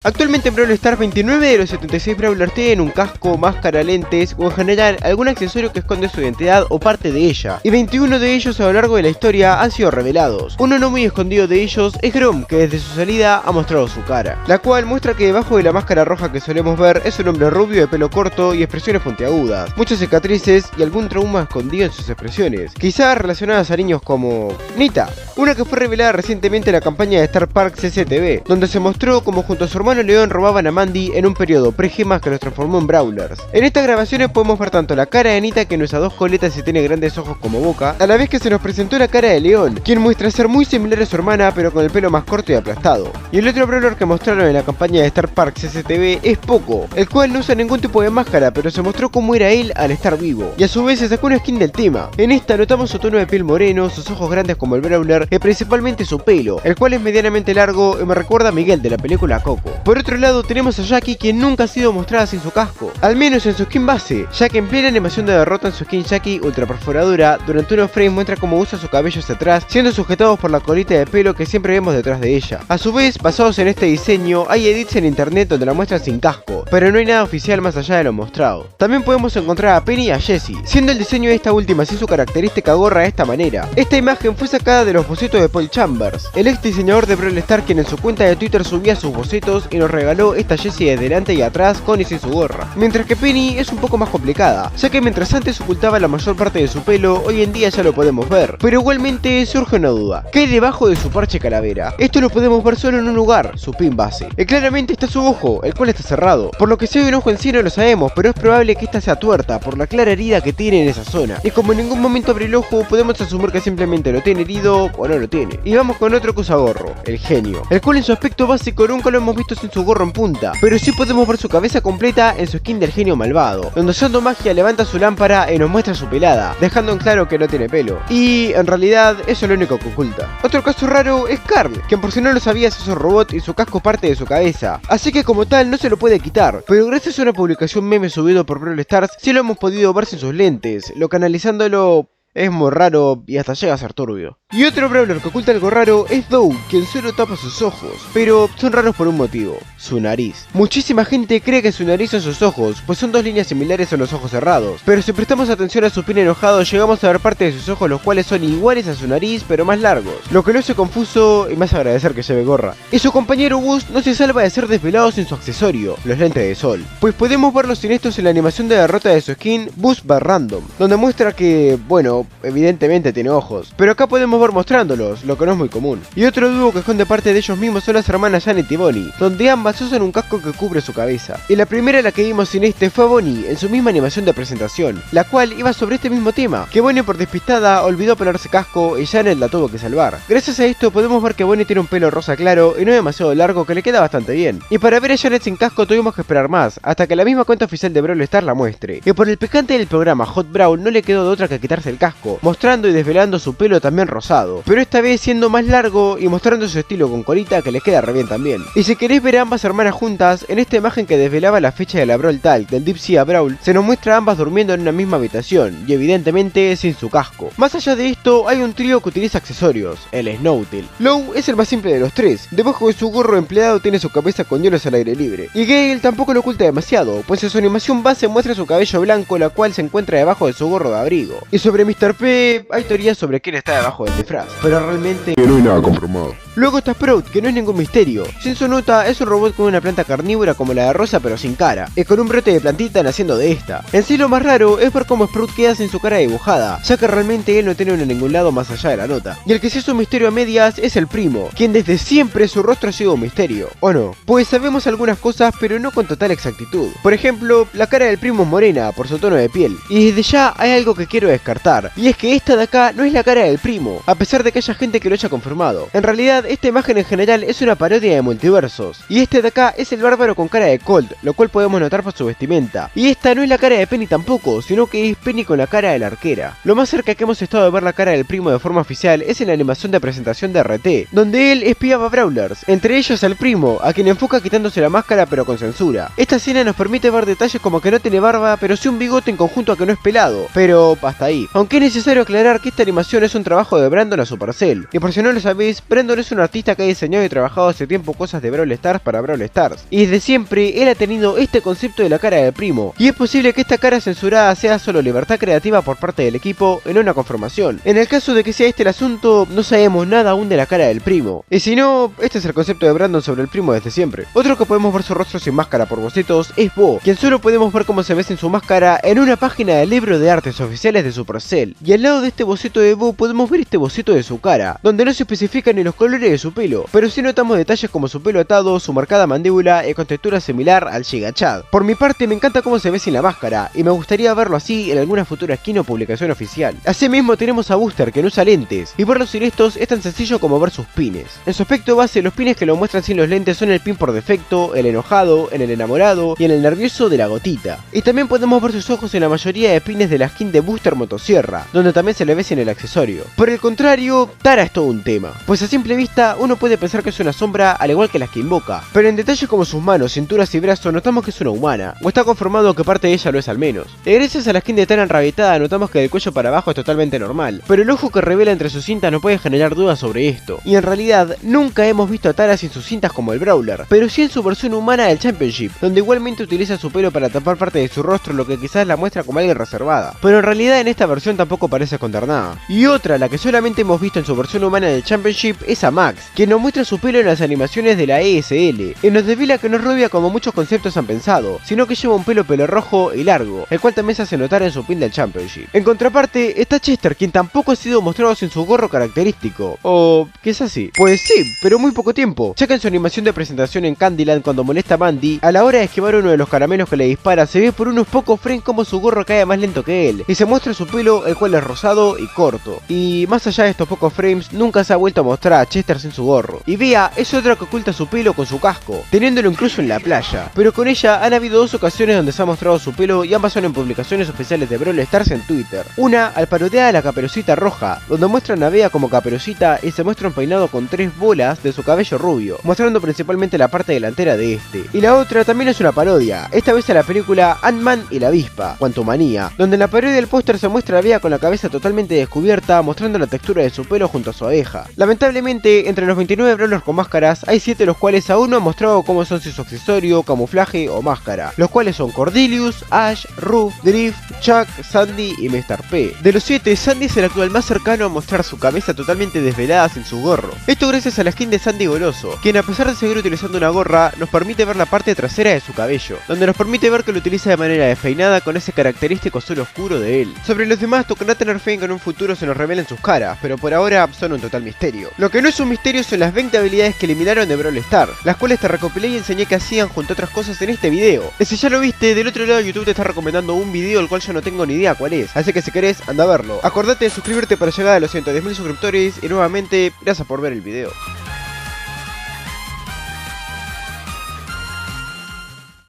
Actualmente en Brawl Stars 29 de los 76 Brawlers tienen un casco, máscara, lentes o en general algún accesorio que esconde su identidad o parte de ella, y 21 de ellos a lo largo de la historia han sido revelados. Uno no muy escondido de ellos es Grom, que desde su salida ha mostrado su cara, la cual muestra que debajo de la máscara roja que solemos ver es un hombre rubio de pelo corto y expresiones puntiagudas, muchas cicatrices y algún trauma escondido en sus expresiones, quizás relacionadas a niños como Nita, una que fue revelada recientemente en la campaña de Star Park CCTV, donde se mostró como junto a su hermano León robaban a Mandy en un periodo pre-gemas que los transformó en Brawlers. En estas grabaciones podemos ver tanto la cara de Nita, que no usa dos coletas y tiene grandes ojos como boca, a la vez que se nos presentó la cara de León, quien muestra ser muy similar a su hermana pero con el pelo más corto y aplastado. Y el otro Brawler que mostraron en la campaña de Star Park CCTV es Poco, el cual no usa ningún tipo de máscara, pero se mostró cómo era él al estar vivo, y a su vez se sacó una skin del tema. En esta notamos su tono de piel moreno, sus ojos grandes como el Brawler y principalmente su pelo, el cual es medianamente largo y me recuerda a Miguel de la película Coco. Por otro lado tenemos a Jackie, quien nunca ha sido mostrada sin su casco, al menos en su skin base, ya que en plena animación de derrota en su skin Jackie ultra perforadora, durante unos frames muestra cómo usa su cabello hacia atrás, siendo sujetados por la colita de pelo que siempre vemos detrás de ella. A su vez, basados en este diseño, hay edits en internet donde la muestran sin casco, pero no hay nada oficial más allá de lo mostrado. También podemos encontrar a Penny y a Jessie, siendo el diseño de esta última sin su característica gorra de esta manera. Esta imagen fue sacada de los bocetos de Paul Chambers, el ex diseñador de Brawl Stars, quien en su cuenta de Twitter subía sus bocetos y nos regaló esta Jessie de delante y atrás con y sin su gorra. Mientras que Penny es un poco más complicada, ya que mientras antes ocultaba la mayor parte de su pelo, hoy en día ya lo podemos ver. Pero igualmente surge una duda: ¿qué hay debajo de su parche calavera? Esto lo podemos ver solo en un lugar, su pin base. Y claramente está su ojo, el cual está cerrado. Por lo que si hay un ojo en sí no lo sabemos, pero es probable que esta sea tuerta por la clara herida que tiene en esa zona. Y como en ningún momento abre el ojo, podemos asumir que simplemente lo tiene herido o no lo tiene. Y vamos con otro que usa gorro, el genio, el cual en su aspecto básico nunca lo hemos visto sin su gorro en punta, pero sí podemos ver su cabeza completa en su skin del genio malvado, donde usando magia levanta su lámpara y nos muestra su pelada, dejando en claro que no tiene pelo. Y en realidad eso es lo único que oculta. Otro caso raro es Carl, quien por si no lo sabías es un robot y su casco parte de su cabeza, así que como tal no se lo puede quitar, pero gracias a una publicación meme subido por Brawl Stars sí lo hemos podido ver sin sus lentes, lo que analizándolo es muy raro y hasta llega a ser turbio. Y otro Brawler que oculta algo raro es Doug, quien solo tapa sus ojos, pero son raros por un motivo: su nariz. Muchísima gente cree que su nariz son sus ojos, pues son dos líneas similares a los ojos cerrados, pero si prestamos atención a su pin enojado llegamos a ver parte de sus ojos los cuales son iguales a su nariz pero más largos, lo que lo hace confuso y más agradecer que lleve gorra. Y su compañero Gus no se salva de ser desvelado sin su accesorio, los lentes de sol, pues podemos verlos sin estos en la animación de derrota de su skin Boost by Random, donde muestra que, bueno, evidentemente tiene ojos, pero acá podemos ver mostrándolos, lo que no es muy común. Y otro dúo que esconde parte de ellos mismos son las hermanas Janet y Bonnie, donde ambas usan un casco que cubre su cabeza. Y la primera la que vimos sin este fue Bonnie en su misma animación de presentación, la cual iba sobre este mismo tema, que Bonnie por despistada olvidó ponerse casco y Janet la tuvo que salvar. Gracias a esto podemos ver que Bonnie tiene un pelo rosa claro y no demasiado largo que le queda bastante bien. Y para ver a Janet sin casco tuvimos que esperar más, hasta que la misma cuenta oficial de Brawl Stars la muestre. Y por el picante del programa Hot Brawl no le quedó de otra que quitarse el casco, mostrando y desvelando su pelo también rosado, pero esta vez siendo más largo y mostrando su estilo con colita que les queda re bien también. Y si queréis ver a ambas hermanas juntas, en esta imagen que desvelaba la fecha de la Brawl Talk del Deep Sea Brawl, se nos muestra a ambas durmiendo en una misma habitación, y evidentemente sin su casco. Más allá de esto, hay un trío que utiliza accesorios, el Snowtail. Low es el más simple de los tres, debajo de su gorro empleado tiene su cabeza con hielos al aire libre, y Gale tampoco lo oculta demasiado, pues en su animación base muestra su cabello blanco, la cual se encuentra debajo de su gorro de abrigo. Y sobre Mr. P hay teorías sobre quién está debajo del disfraz, pero realmente no hay nada confirmado. Luego está Sprout, que no es ningún misterio. Sin su nota, es un robot con una planta carnívora como la de Rosa pero sin cara, y con un brote de plantita naciendo de esta. En sí lo más raro es ver cómo Sprout queda sin su cara dibujada, ya que realmente él no tiene en ningún lado más allá de la nota. Y el que sí es un misterio a medias es el primo, quien desde siempre su rostro ha sido un misterio, ¿o no? Pues sabemos algunas cosas pero no con total exactitud. Por ejemplo, la cara del primo es morena por su tono de piel, y desde ya hay algo que quiero descartar, y es que esta de acá no es la cara del primo, a pesar de que haya gente que lo haya confirmado. En realidad, esta imagen en general es una parodia de multiversos, y este de acá es el bárbaro con cara de Colt, lo cual podemos notar por su vestimenta. Y esta no es la cara de Penny tampoco, sino que es Penny con la cara de la arquera. Lo más cerca que hemos estado de ver la cara del primo de forma oficial es en la animación de presentación de RT, donde él espiaba a Brawlers, entre ellos al primo, a quien enfoca quitándose la máscara pero con censura. Esta escena nos permite ver detalles como que no tiene barba, pero sí un bigote en conjunto a que no es pelado, pero hasta ahí. Aunque es necesario aclarar que esta animación es un trabajo de Brandon a Supercell, y por si no lo sabéis, Brandon es uno un artista que ha diseñado y trabajado hace tiempo cosas de Brawl Stars para Brawl Stars, y desde siempre él ha tenido este concepto de la cara del primo, y es posible que esta cara censurada sea solo libertad creativa por parte del equipo en una conformación. En el caso de que sea este el asunto, no sabemos nada aún de la cara del primo, y si no, este es el concepto de Brandon sobre el primo desde siempre. Otro que podemos ver su rostro sin máscara por bocetos es Bo, quien solo podemos ver cómo se ve sin su máscara en una página del libro de artes oficiales de Supercell, y al lado de este boceto de Bo podemos ver este boceto de su cara, donde no se especifican ni los colores de su pelo, pero sí notamos detalles como su pelo atado, su marcada mandíbula y con textura similar al Giga Chad. Por mi parte me encanta cómo se ve sin la máscara, y me gustaría verlo así en alguna futura skin o publicación oficial. Asimismo tenemos a Booster, que no usa lentes, y verlo sin estos es tan sencillo como ver sus pines. En su aspecto base, los pines que lo muestran sin los lentes son el pin por defecto, el enojado, en el enamorado y en el nervioso de la gotita. Y también podemos ver sus ojos en la mayoría de pines de la skin de Booster Motosierra, donde también se le ve sin el accesorio. Por el contrario, Tara es todo un tema, pues a simple vista uno puede pensar que es una sombra al igual que las que invoca, pero en detalles como sus manos, cinturas y brazos notamos que es una humana, o está conformado que parte de ella lo es al menos. Y gracias a la skin de Tara enrabitada notamos que del cuello para abajo es totalmente normal, pero el ojo que revela entre sus cintas no puede generar dudas sobre esto, y en realidad nunca hemos visto a Tara sin sus cintas como el Brawler, pero sí en su versión humana del Championship, donde igualmente utiliza su pelo para tapar parte de su rostro, lo que quizás la muestra como alguien reservada, pero en realidad en esta versión tampoco parece esconder nada. Y otra, la que solamente hemos visto en su versión humana del Championship, es a Max, quien nos muestra su pelo en las animaciones de la ESL, y nos desvela que no es rubia como muchos conceptos han pensado, sino que lleva un pelo rojo y largo, el cual también se hace notar en su pin del Championship. En contraparte, está Chester, quien tampoco ha sido mostrado sin su gorro característico, o quizás sí, pues sí, pero muy poco tiempo, ya que en su animación de presentación en Candyland cuando molesta a Mandy, a la hora de esquivar uno de los caramelos que le dispara, se ve por unos pocos frames como su gorro cae más lento que él, y se muestra su pelo, el cual es rosado y corto. Y más allá de estos pocos frames, nunca se ha vuelto a mostrar a Chester sin su gorro. Y Bea es otra que oculta su pelo con su casco, teniéndolo incluso en la playa, pero con ella han habido dos ocasiones donde se ha mostrado su pelo y ambas son en publicaciones oficiales de Brawl Stars en Twitter. Una al parodiar a la Caperucita Roja, donde muestran a Bea como Caperucita y se muestra un peinado con 3 bolas de su cabello rubio, mostrando principalmente la parte delantera de este. Y la otra también es una parodia, esta vez a la película Ant-Man y la avispa, Quantumania, donde en la parodia del póster se muestra a Bea con la cabeza totalmente descubierta, mostrando la textura de su pelo junto a su abeja. Lamentablemente, entre los 29 brawlers con máscaras, hay 7 los cuales aún no han mostrado cómo son su accesorio, camuflaje o máscara, los cuales son Cordelius, Ash, Ruff, Drift, Chuck, Sandy y Mr. P. De los 7, Sandy es el actual más cercano a mostrar su cabeza totalmente desvelada sin su gorro. Esto gracias a la skin de Sandy Goloso, quien a pesar de seguir utilizando una gorra, nos permite ver la parte trasera de su cabello, donde nos permite ver que lo utiliza de manera despeinada con ese característico azul oscuro de él. Sobre los demás tocará tener fe en que en un futuro se nos revelen sus caras, pero por ahora son un total misterio. Lo que no es un misterio son las 20 habilidades que eliminaron de Brawl Stars, las cuales te recopilé y enseñé que hacían junto a otras cosas en este video. Y si ya lo viste, del otro lado YouTube te está recomendando un video el cual yo no tengo ni idea cuál es, así que si querés, anda a verlo. Acordate de suscribirte para llegar a los 110.000 suscriptores y nuevamente, gracias por ver el video.